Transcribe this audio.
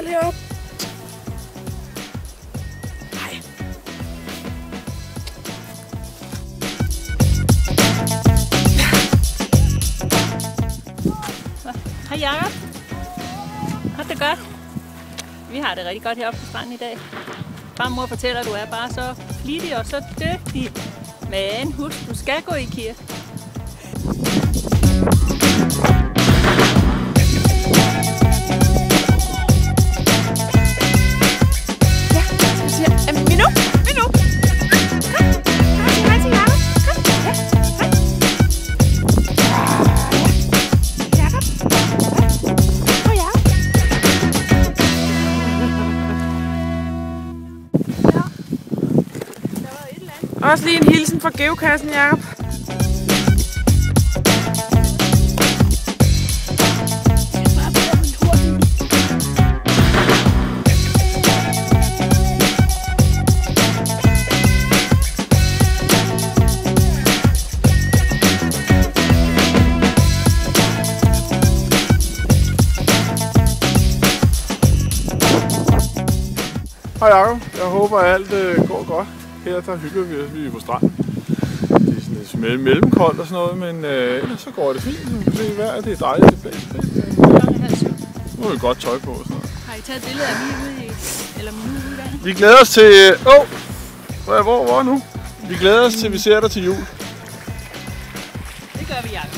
lige op. Hej. Hej Jacob. Har det godt? Vi har det rigtig godt heroppe på stranden i dag. Farmor fortæller, at du er bare så flittig og så dygtig. Men husk, du skal gå i kirke. Også lige en hilsen fra geokassen, Jacob. Hej Jacob, jeg håber at alt går godt. Her der hygger vi os, vi er på stranden. Det er sådan lidt mellemkoldt og sådan noget, men ellers så går det fint. Som du kan se vejret, det er dejligt, det blæser. Nu har vi godt tøj på og sådan noget. Har I taget et billede af mig ude i, eller nu ude i vandet? Vi glæder os til... hvor nu? Vi glæder os til, vi ser dig til jul. Det gør vi, Jacob.